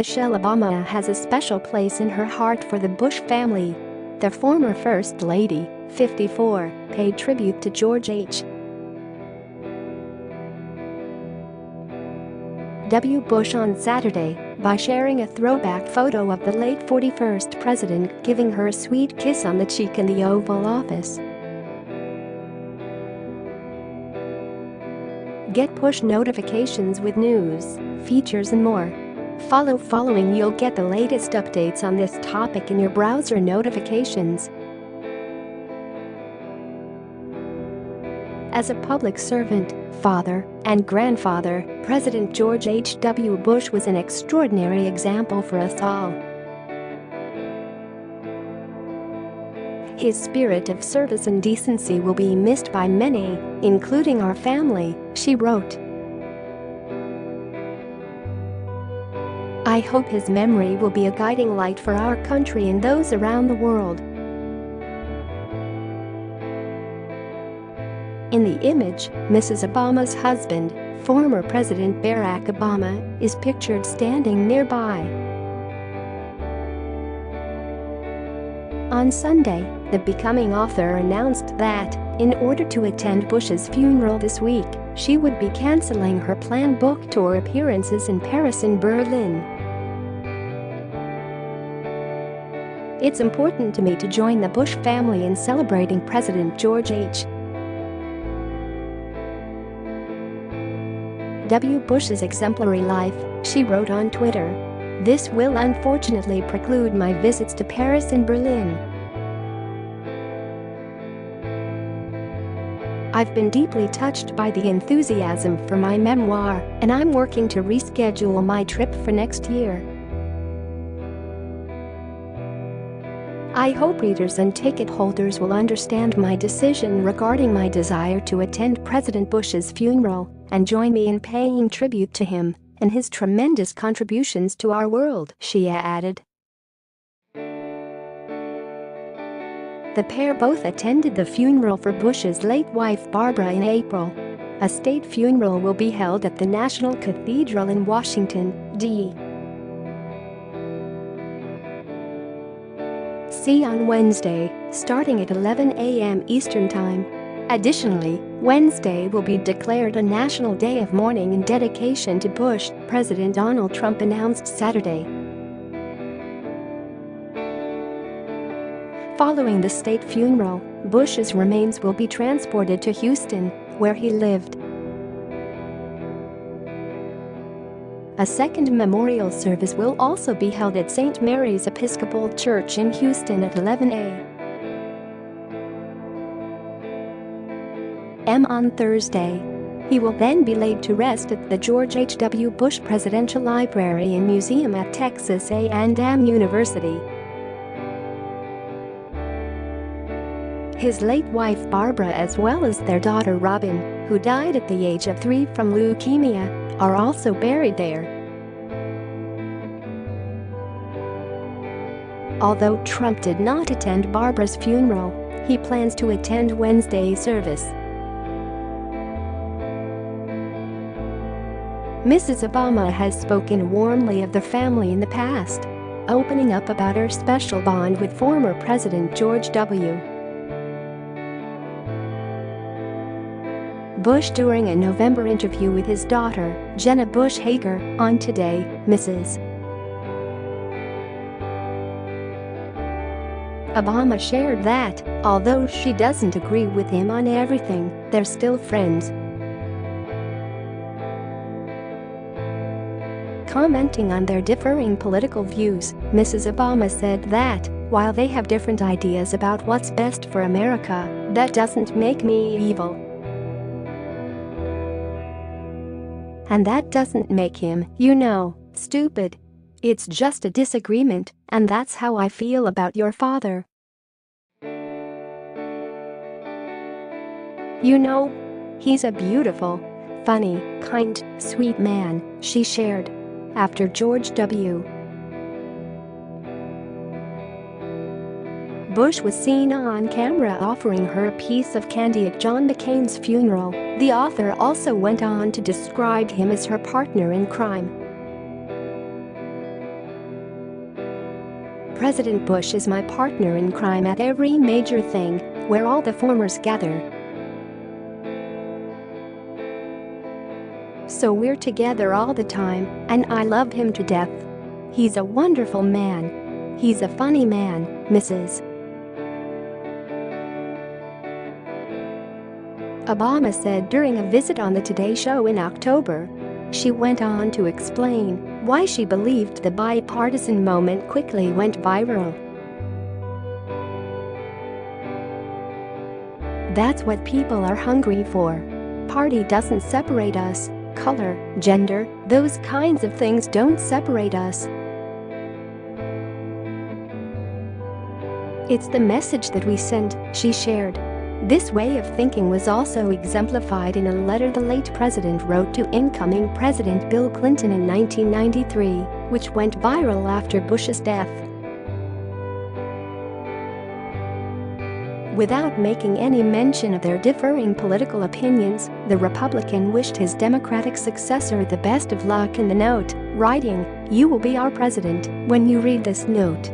Michelle Obama has a special place in her heart for the Bush family. The former First Lady, 54, paid tribute to George H.W. Bush on Saturday by sharing a throwback photo of the late 41st president giving her a sweet kiss on the cheek in the Oval Office. Get push notifications with news, features and more. Following you'll get the latest updates on this topic in your browser notifications. As a public servant, father, and grandfather, President George H.W. Bush was an extraordinary example for us all. His spirit of service and decency will be missed by many, including our family, she wrote. I hope his memory will be a guiding light for our country and those around the world. In the image, Mrs. Obama's husband, former President Barack Obama, is pictured standing nearby. On Sunday, the becoming author announced that, in order to attend Bush's funeral this week, she would be canceling her planned book tour appearances in Paris and Berlin. It's important to me to join the Bush family in celebrating President George H.W. Bush's exemplary life, she wrote on Twitter. This will unfortunately preclude my visits to Paris and Berlin. I've been deeply touched by the enthusiasm for my memoir, and I'm working to reschedule my trip for next year. I hope readers and ticket holders will understand my decision regarding my desire to attend President Bush's funeral and join me in paying tribute to him and his tremendous contributions to our world, she added. The pair both attended the funeral for Bush's late wife Barbara in April. A state funeral will be held at the National Cathedral in Washington, D.C. on Wednesday, starting at 11 a.m. Eastern Time. Additionally, Wednesday will be declared a national day of mourning in dedication to Bush, President Donald Trump announced Saturday. Following the state funeral, Bush's remains will be transported to Houston, where he lived. A second memorial service will also be held at St. Mary's Episcopal Church in Houston at 11 a.m. on Thursday. He will then be laid to rest at the George H.W. Bush Presidential Library and Museum at Texas A&M University. His late wife Barbara as well as their daughter Robin, who died at the age of 3 from leukemia, are also buried there. Although Trump did not attend Barbara's funeral, he plans to attend Wednesday's service. Mrs. Obama has spoken warmly of the family in the past, opening up about her special bond with former President George W. Bush during a November interview with his daughter, Jenna Bush Hager, on Today, Mrs. Obama shared that, although she doesn't agree with him on everything, they're still friends. Commenting on their differing political views, Mrs. Obama said that, while they have different ideas about what's best for America, that doesn't make me evil. And that doesn't make him, stupid. It's just a disagreement, and that's how I feel about your father. He's a beautiful, funny, kind, sweet man, she shared. After George W. Bush was seen on camera offering her a piece of candy at John McCain's funeral, the author also went on to describe him as her partner in crime. President Bush is my partner in crime at every major thing, where all the formers gather. So we're together all the time, and I love him to death. He's a wonderful man. He's a funny man, Mrs. Obama said during a visit on the Today Show in October. She went on to explain why she believed the bipartisan moment quickly went viral. That's what people are hungry for. Party doesn't separate us. Color, gender, those kinds of things don't separate us. It's the message that we send, she shared. This way of thinking was also exemplified in a letter the late president wrote to incoming President Bill Clinton in 1993, which went viral after Bush's death. Without making any mention of their differing political opinions, the Republican wished his Democratic successor the best of luck in the note, writing, "You will be our president when you read this note.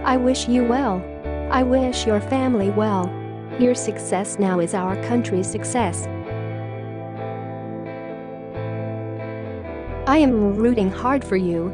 I wish you well. I wish your family well. Your success now is our country's success. I am rooting hard for you."